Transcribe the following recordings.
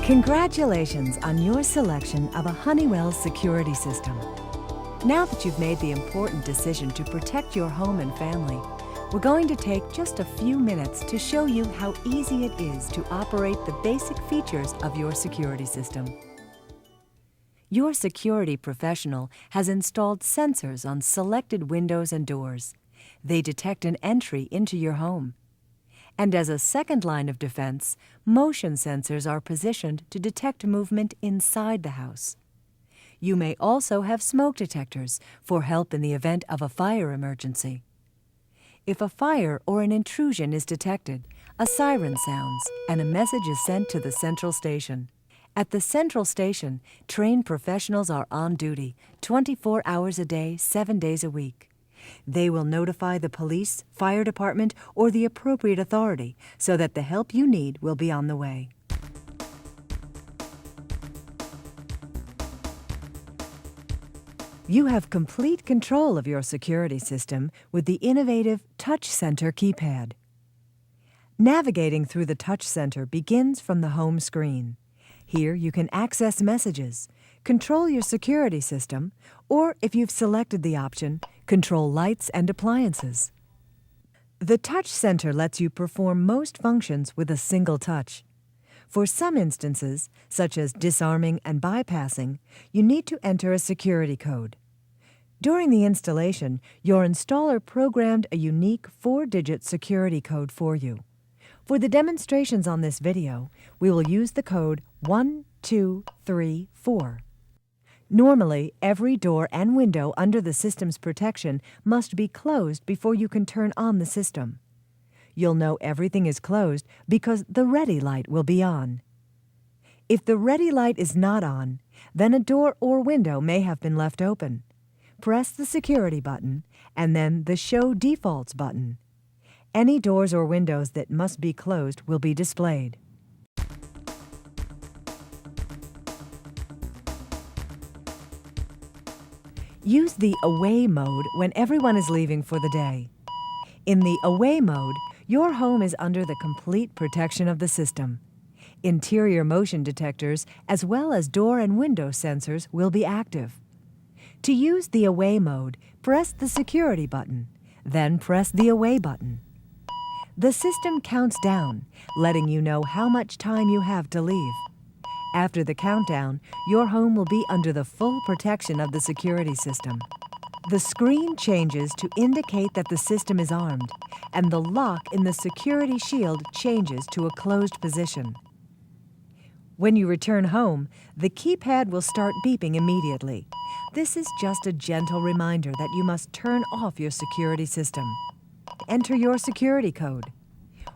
Congratulations on your selection of a Honeywell security system. Now that you've made the important decision to protect your home and family, we're going to take just a few minutes to show you how easy it is to operate the basic features of your security system. Your security professional has installed sensors on selected windows and doors. They detect an entry into your home. And as a second line of defense, motion sensors are positioned to detect movement inside the house. You may also have smoke detectors for help in the event of a fire emergency. If a fire or an intrusion is detected, a siren sounds and a message is sent to the central station. At the central station, trained professionals are on duty 24 hours a day, 7 days a week. They will notify the police, fire department, or the appropriate authority so that the help you need will be on the way. You have complete control of your security system with the innovative Touch Center keypad. Navigating through the Touch Center begins from the home screen. Here you can access messages, control your security system, or if you've selected the option, control lights and appliances. The Touch Center lets you perform most functions with a single touch. For some instances, such as disarming and bypassing, you need to enter a security code. During the installation, your installer programmed a unique 4-digit security code for you. For the demonstrations on this video, we will use the code 1234. Normally, every door and window under the system's protection must be closed before you can turn on the system. You'll know everything is closed because the ready light will be on. If the ready light is not on, then a door or window may have been left open. Press the security button and then the Show Defaults button. Any doors or windows that must be closed will be displayed. Use the Away mode when everyone is leaving for the day. In the Away mode, your home is under the complete protection of the system. Interior motion detectors as well as door and window sensors will be active. To use the Away mode, press the security button, then press the Away button. The system counts down, letting you know how much time you have to leave. After the countdown, your home will be under the full protection of the security system. The screen changes to indicate that the system is armed, and the lock in the security shield changes to a closed position. When you return home, the keypad will start beeping immediately. This is just a gentle reminder that you must turn off your security system. Enter your security code.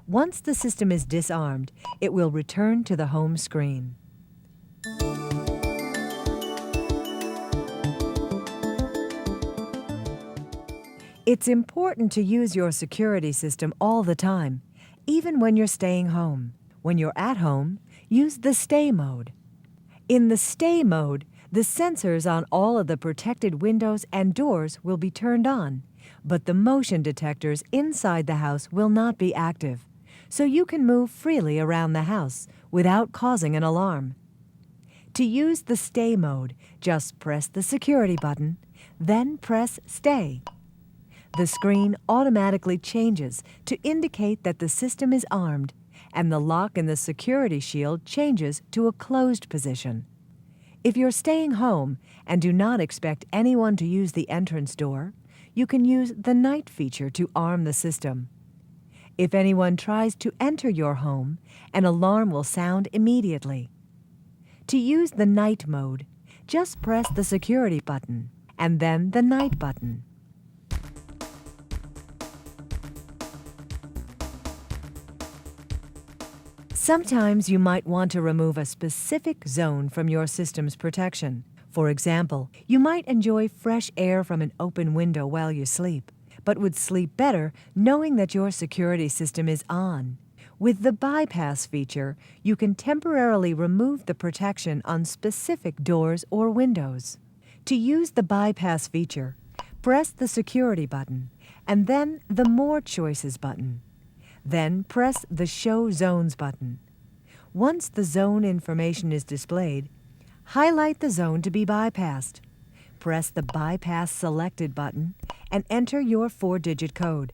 Once the system is disarmed, it will return to the home screen. It's important to use your security system all the time, even when you're staying home. When you're at home, use the Stay mode. In the Stay mode, the sensors on all of the protected windows and doors will be turned on, but the motion detectors inside the house will not be active, so you can move freely around the house without causing an alarm. To use the Stay mode, just press the security button, then press Stay. The screen automatically changes to indicate that the system is armed, and the lock in the security shield changes to a closed position. If you're staying home and do not expect anyone to use the entrance door, you can use the Night feature to arm the system. If anyone tries to enter your home, an alarm will sound immediately. To use the Night mode, just press the security button and then the Night button. Sometimes you might want to remove a specific zone from your system's protection. For example, you might enjoy fresh air from an open window while you sleep, but would sleep better knowing that your security system is on. With the bypass feature, you can temporarily remove the protection on specific doors or windows. To use the bypass feature, press the Security button and then the More Choices button. Then press the Show Zones button. Once the zone information is displayed, highlight the zone to be bypassed. Press the Bypass Selected button and enter your 4-digit code.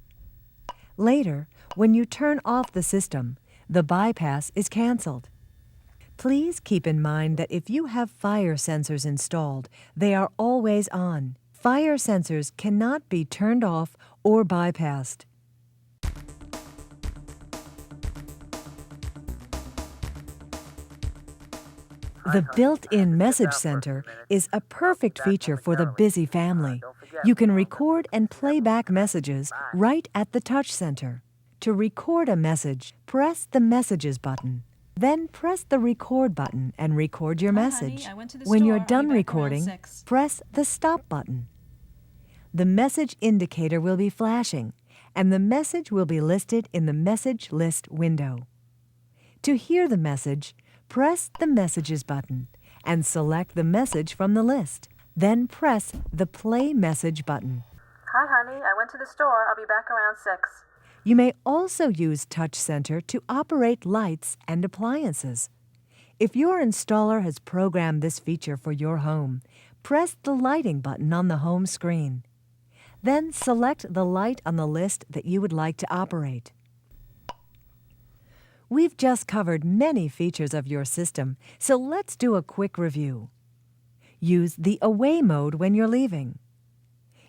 Later, when you turn off the system, the bypass is canceled. Please keep in mind that if you have fire sensors installed, they are always on. Fire sensors cannot be turned off or bypassed. The built-in message center is a perfect feature for the busy family. You can record and play back messages right at the touch center. To record a message, press the Messages button. Then press the Record button and record your message. When you're done recording, press the Stop button. The message indicator will be flashing, and the message will be listed in the Message List window. To hear the message, press the Messages button and select the message from the list. Then press the Play Message button. Hi, honey. I went to the store. I'll be back around 6. You may also use Touch Center to operate lights and appliances. If your installer has programmed this feature for your home, press the Lighting button on the home screen. Then select the light on the list that you would like to operate. We've just covered many features of your system, so let's do a quick review. Use the Away mode when you're leaving.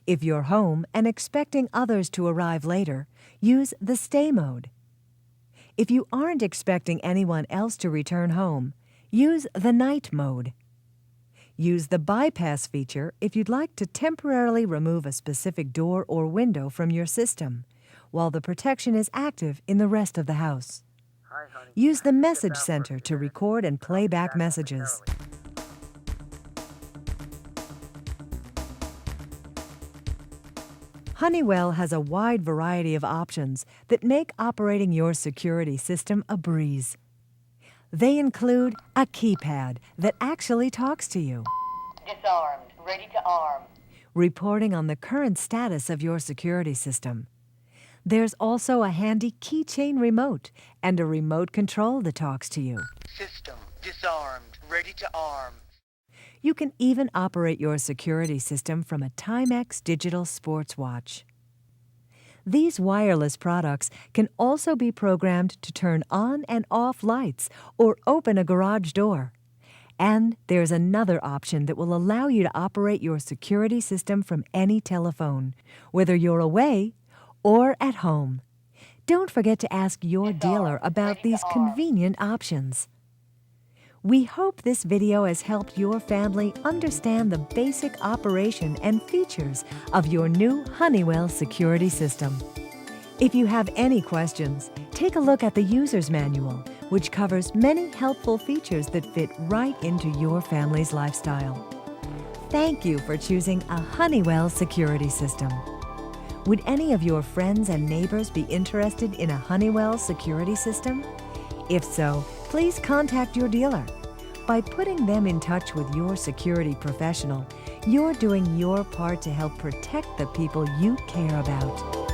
If you're home and expecting others to arrive later, use the Stay mode. If you aren't expecting anyone else to return home, use the Night mode. Use the Bypass feature if you'd like to temporarily remove a specific door or window from your system, while the protection is active in the rest of the house. Use the Message Center to record and play back messages. Honeywell has a wide variety of options that make operating your security system a breeze. They include a keypad that actually talks to you, disarmed, ready to arm, reporting on the current status of your security system. There's also a handy keychain remote and a remote control that talks to you. system, disarmed, ready to arm. You can even operate your security system from a Timex digital sports watch. These wireless products can also be programmed to turn on and off lights or open a garage door. And there's another option that will allow you to operate your security system from any telephone, whether you're away or at home. Don't forget to ask your dealer about these convenient options. We hope this video has helped your family understand the basic operation and features of your new Honeywell security system. If you have any questions, take a look at the user's manual, which covers many helpful features that fit right into your family's lifestyle. Thank you for choosing a Honeywell security system. Would any of your friends and neighbors be interested in a Honeywell security system? If so, please contact your dealer. By putting them in touch with your security professional, you're doing your part to help protect the people you care about.